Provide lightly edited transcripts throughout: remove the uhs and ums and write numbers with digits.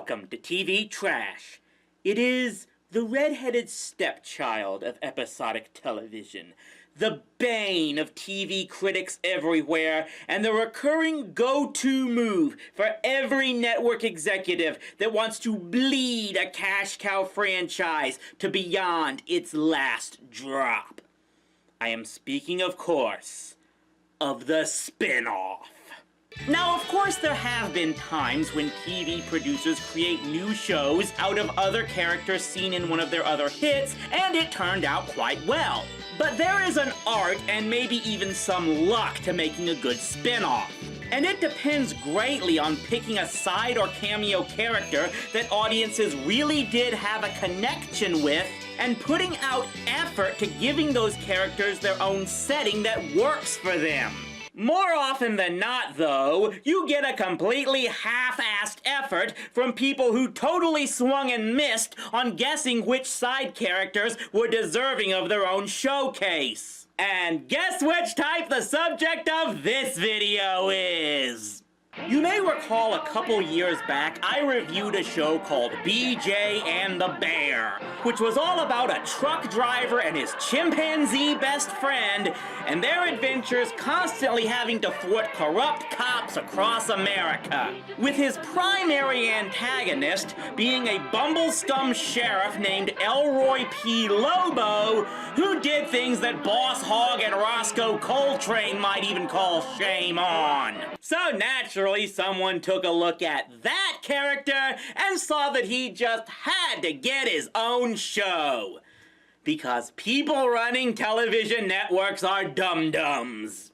Welcome to TV Trash. It is the red-headed stepchild of episodic television, the bane of TV critics everywhere, and the recurring go-to move for every network executive that wants to bleed a cash cow franchise to beyond its last drop. I am speaking, of course, of the spin-off. Now, of course, there have been times when TV producers create new shows out of other characters seen in one of their other hits, and it turned out quite well. But there is an art and maybe even some luck to making a good spin-off. And it depends greatly on picking a side or cameo character that audiences really did have a connection with, and putting out effort to giving those characters their own setting that works for them. More often than not, though, you get a completely half-assed effort from people who totally swung and missed on guessing which side characters were deserving of their own showcase. And guess which type the subject of this video is? You may recall a couple years back, I reviewed a show called BJ and the Bear, which was all about a truck driver and his chimpanzee best friend, and their adventures constantly having to thwart corrupt cops across America, with his primary antagonist being a bumble-scum sheriff named Elroy P. Lobo, who did things that Boss Hogg and Roscoe Coltrane might even call shame on. So naturally, someone took a look at that character and saw that he just had to get his own show. Because people running television networks are dum-dums.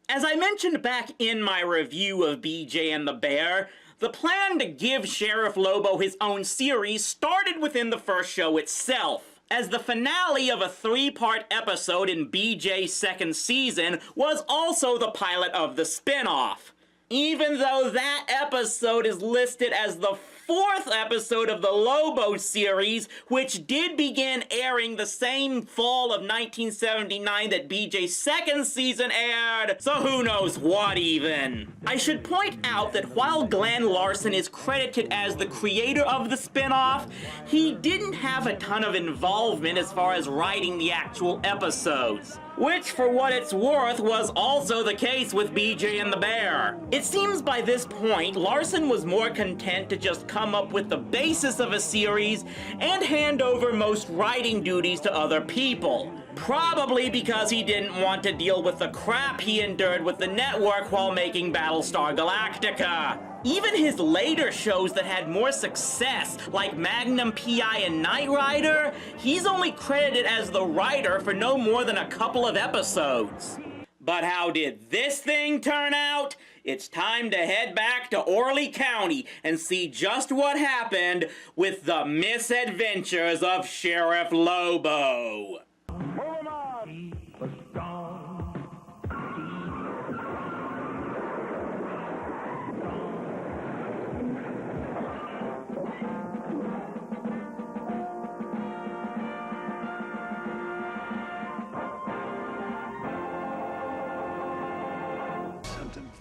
As I mentioned back in my review of BJ and the Bear, the plan to give Sheriff Lobo his own series started within the first show itself, as the finale of a 3-part episode in BJ's second season was also the pilot of the spin-off. Even though that episode is listed as the 4th episode of the Lobo series, which did begin airing the same fall of 1979 that BJ's second season aired, so who knows what even. I should point out that while Glenn Larson is credited as the creator of the spin-off, he didn't have a ton of involvement as far as writing the actual episodes. Which, for what it's worth, was also the case with BJ and the Bear. It seems by this point, Larson was more content to just come up with the basis of a series and hand over most writing duties to other people. Probably because he didn't want to deal with the crap he endured with the network while making Battlestar Galactica. Even his later shows that had more success, like Magnum P.I. and Knight Rider, he's only credited as the writer for no more than a couple of episodes. But how did this thing turn out? It's time to head back to Orly County and see just what happened with the misadventures of Sheriff Lobo.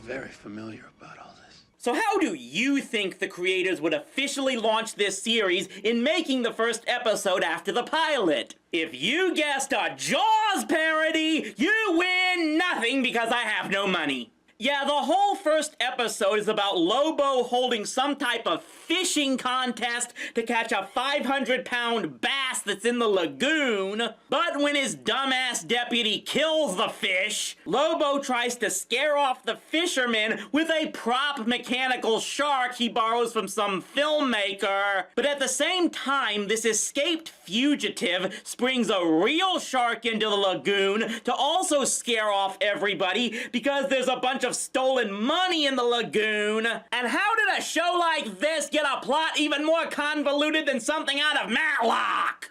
Very familiar about all this. So how do you think the creators would officially launch this series in making the first episode after the pilot? If you guessed a Jaws parody, you win nothing because I have no money. Yeah, the whole first episode is about Lobo holding some type of fishing contest to catch a 500-pound bass that's in the lagoon. But when his dumbass deputy kills the fish, Lobo tries to scare off the fisherman with a prop mechanical shark he borrows from some filmmaker. But at the same time, this escaped fugitive springs a real shark into the lagoon to also scare off everybody because there's a bunch of stolen money in the lagoon. And how did a show like this get a plot even more convoluted than something out of Matlock?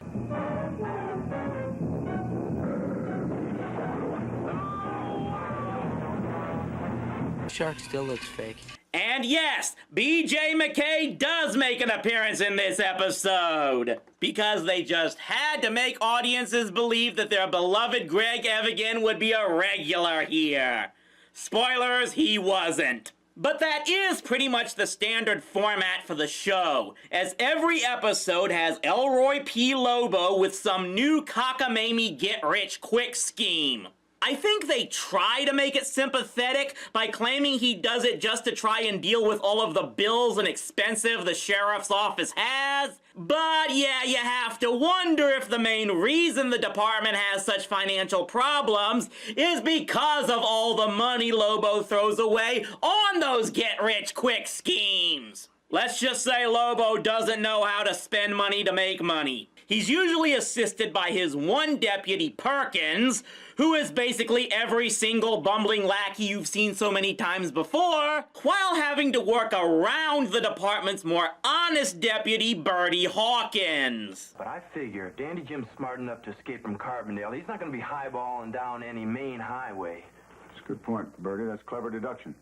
Shark still looks fake. And yes, BJ McKay does make an appearance in this episode, because they just had to make audiences believe that their beloved Greg Evigan would be a regular here. Spoilers, he wasn't. But that is pretty much the standard format for the show, as every episode has Elroy P. Lobo with some new cockamamie get-rich-quick scheme. I think they try to make it sympathetic by claiming he does it just to try and deal with all of the bills and expenses the sheriff's office has. But yeah, you have to wonder if the main reason the department has such financial problems is because of all the money Lobo throws away on those get-rich-quick schemes. Let's just say Lobo doesn't know how to spend money to make money. He's usually assisted by his one deputy, Perkins, who is basically every single bumbling lackey you've seen so many times before, while having to work around the department's more honest deputy, Bertie Hawkins. But I figure if Dandy Jim's smart enough to escape from Carbondale, he's not going to be highballing down any main highway. That's a good point, Bertie. That's clever deduction.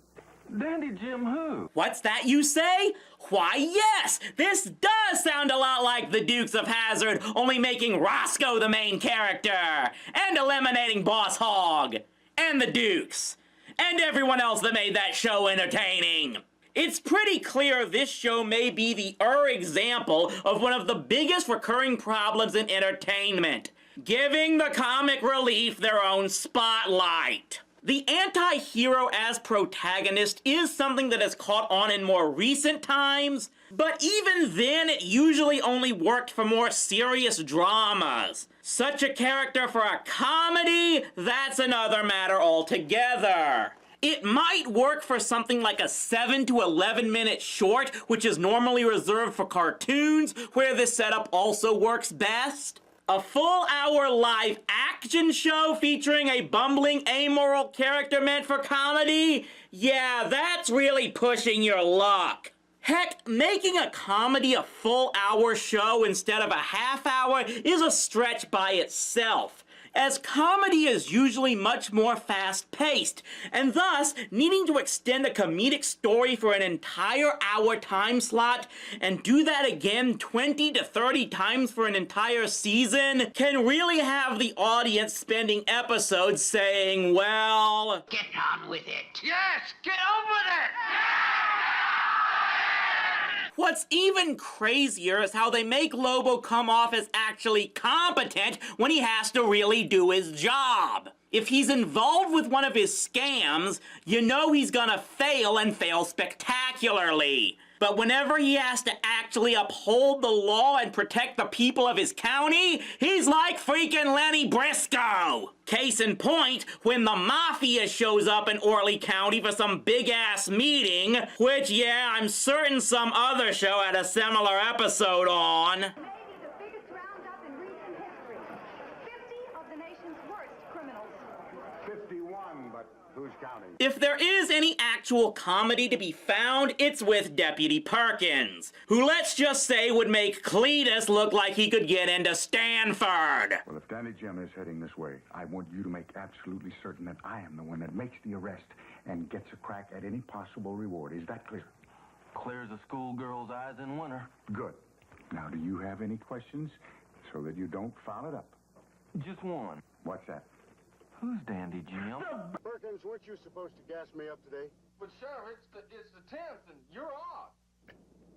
Dandy Jim who? What's that you say? Why, yes! This does sound a lot like the Dukes of Hazzard, only making Roscoe the main character, and eliminating Boss Hogg, and the Dukes, and everyone else that made that show entertaining. It's pretty clear this show may be the example of one of the biggest recurring problems in entertainment, giving the comic relief their own spotlight. The anti-hero as protagonist is something that has caught on in more recent times, but even then it usually only worked for more serious dramas. Such a character for a comedy, that's another matter altogether. It might work for something like a 7 to 11 minute short, which is normally reserved for cartoons, where this setup also works best. A full-hour live action show featuring a bumbling, amoral character meant for comedy? Yeah, that's really pushing your luck. Heck, making a comedy a full-hour show instead of a half-hour is a stretch by itself, as comedy is usually much more fast-paced, and thus needing to extend a comedic story for an entire hour time slot and do that again 20 to 30 times for an entire season can really have the audience spending episodes saying, well, Get on with it. Yes, get on with it! What's even crazier is how they make Lobo come off as actually competent when he has to really do his job. If he's involved with one of his scams, you know he's gonna fail and fail spectacularly. But whenever he has to actually uphold the law and protect the people of his county, he's like freaking Lenny Briscoe. Case in point, when the Mafia shows up in Orley County for some big-ass meeting, which, yeah, I'm certain some other show had a similar episode on. Maybe the biggest roundup in recent history. 50 of the nation's worst criminals. 51, but who's counting? If there is any actual comedy to be found, it's with Deputy Perkins, who let's just say would make Cletus look like he could get into Stanford. Well, if Danny Jim is heading this way, I want you to make absolutely certain that I am the one that makes the arrest and gets a crack at any possible reward. Is that clear? Clear as a schoolgirl's eyes in winter. Good. Now, do you have any questions so that you don't foul it up? Just one. What's that? Who's Dandy Jim? Perkins, weren't you supposed to gas me up today? But, Sheriff, it's the 10th, and you're off.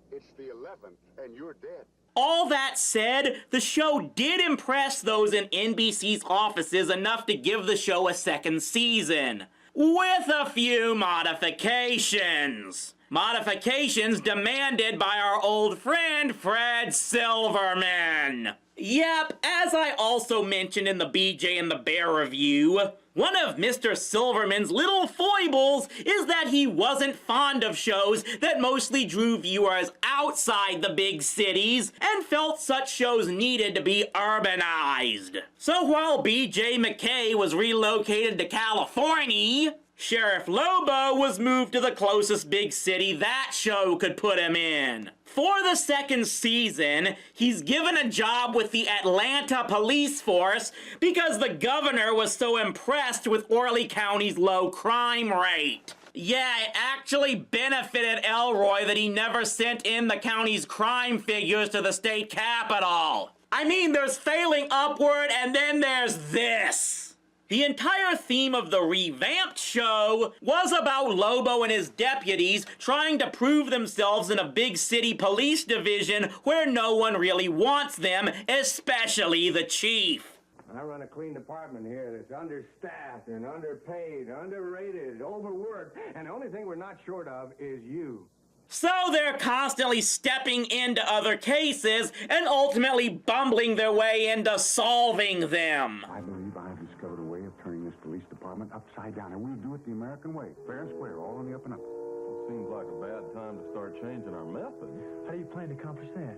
It's the 11th, and you're dead. All that said, the show did impress those in NBC's offices enough to give the show a second season, with a few modifications. Modifications demanded by our old friend Fred Silverman. Yep, as I also mentioned in the BJ and the Bear review, one of Mr. Silverman's little foibles is that he wasn't fond of shows that mostly drew viewers outside the big cities and felt such shows needed to be urbanized. So while BJ McKay was relocated to California, Sheriff Lobo was moved to the closest big city that show could put him in. For the second season, he's given a job with the Atlanta police force because the governor was so impressed with Orley County's low crime rate. Yeah, it actually benefited Elroy that he never sent in the county's crime figures to the state capitol. I mean, there's failing upward and then there's this. The entire theme of the revamped show was about Lobo and his deputies trying to prove themselves in a big city police division where no one really wants them, especially the chief. I run a clean department here that's understaffed and underpaid, underrated, overworked, and the only thing we're not short of is you. So they're constantly stepping into other cases and ultimately bumbling their way into solving them. I believe I've discovered a way of turning this police department upside down, and we'll do it the American way. Fair and square, all on the up and up. Well, seems like a bad time to start changing our methods. How do you plan to accomplish that?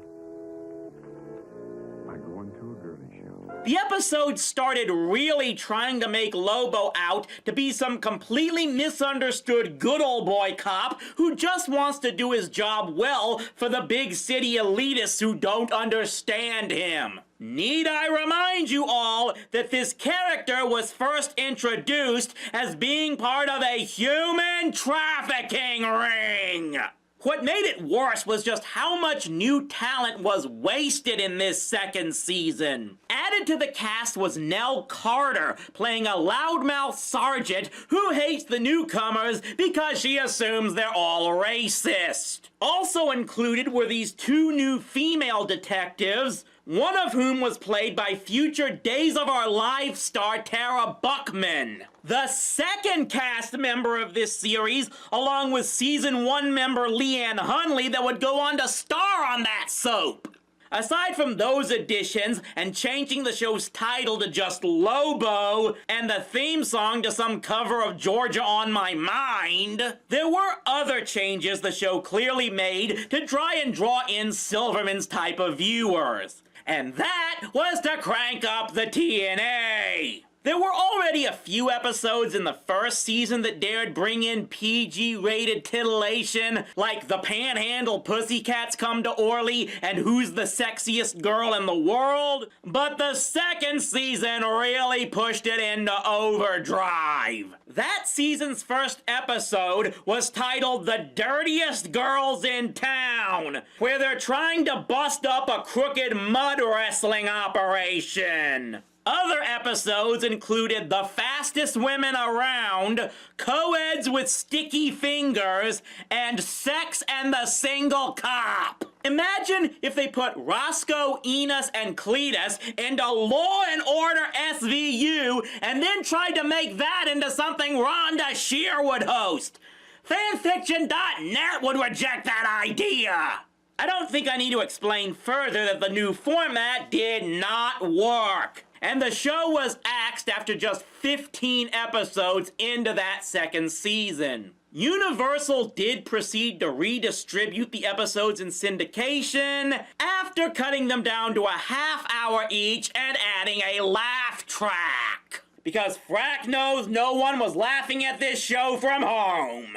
By going to a girly show. The episode started really trying to make Lobo out to be some completely misunderstood good old boy cop who just wants to do his job well for the big city elitists who don't understand him. Need I remind you all that this character was first introduced as being part of a human trafficking ring? What made it worse was just how much new talent was wasted in this second season. Added to the cast was Nell Carter, playing a loudmouth sergeant who hates the newcomers because she assumes they're all racist. Also included were these two new female detectives, one of whom was played by future Days of Our Lives star Tara Buckman. The second cast member of this series, along with season 1 member Leanne Hunley, that would go on to star on that soap. Aside from those additions and changing the show's title to just Lobo and the theme song to some cover of Georgia on My Mind, there were other changes the show clearly made to try and draw in Silverman's type of viewers. And that was to crank up the TNA. There were already a few episodes in the first season that dared bring in PG-rated titillation, like The Panhandle Pussycats Come to Orly and Who's the Sexiest Girl in the World, but the second season really pushed it into overdrive. That season's first episode was titled The Dirtiest Girls in Town, where they're trying to bust up a crooked mud wrestling operation. Other episodes included The Fastest Women Around, Co-eds with Sticky Fingers, and Sex and the Single Cop. Imagine if they put Roscoe, Enos, and Cletus into Law and Order SVU and then tried to make that into something Rhonda Shear would host. Fanfiction.net would reject that idea. I don't think I need to explain further that the new format did not work. And the show was axed after just 15 episodes into that second season. Universal did proceed to redistribute the episodes in syndication after cutting them down to a half-hour each and adding a laugh track. Because frack knows no one was laughing at this show from home.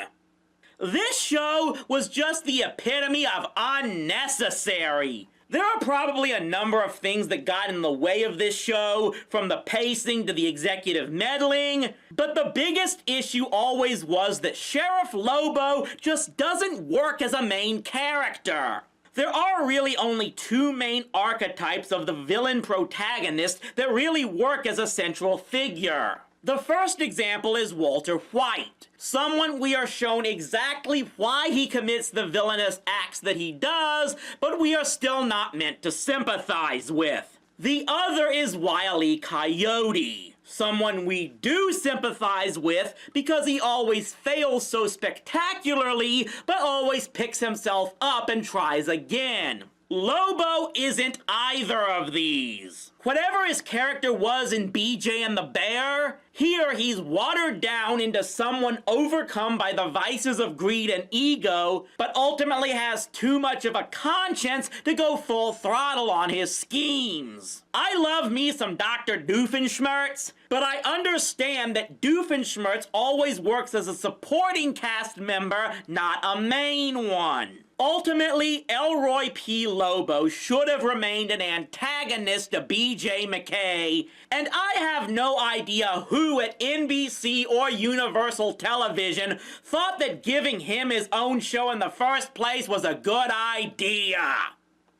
This show was just the epitome of unnecessary. There are probably a number of things that got in the way of this show, from the pacing to the executive meddling, but the biggest issue always was that Sheriff Lobo just doesn't work as a main character. There are really only two main archetypes of the villain protagonist that really work as a central figure. The first example is Walter White, someone we are shown exactly why he commits the villainous acts that he does, but we are still not meant to sympathize with. The other is Wile E. Coyote, someone we do sympathize with because he always fails so spectacularly, but always picks himself up and tries again. Lobo isn't either of these. Whatever his character was in BJ and the Bear, here he's watered down into someone overcome by the vices of greed and ego, but ultimately has too much of a conscience to go full throttle on his schemes. I love me some Dr. Doofenshmirtz, but I understand that Doofenshmirtz always works as a supporting cast member, not a main one. Ultimately, Elroy P. Lobo should have remained an antagonist to B.J. McKay, and I have no idea who at NBC or Universal Television thought that giving him his own show in the first place was a good idea.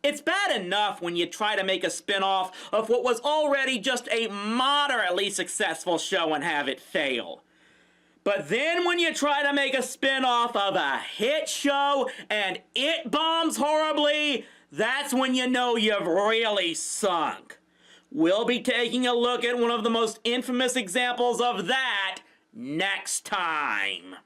It's bad enough when you try to make a spin-off of what was already just a moderately successful show and have it fail. But then when you try to make a spin-off of a hit show and it bombs horribly, that's when you know you've really sunk. We'll be taking a look at one of the most infamous examples of that next time.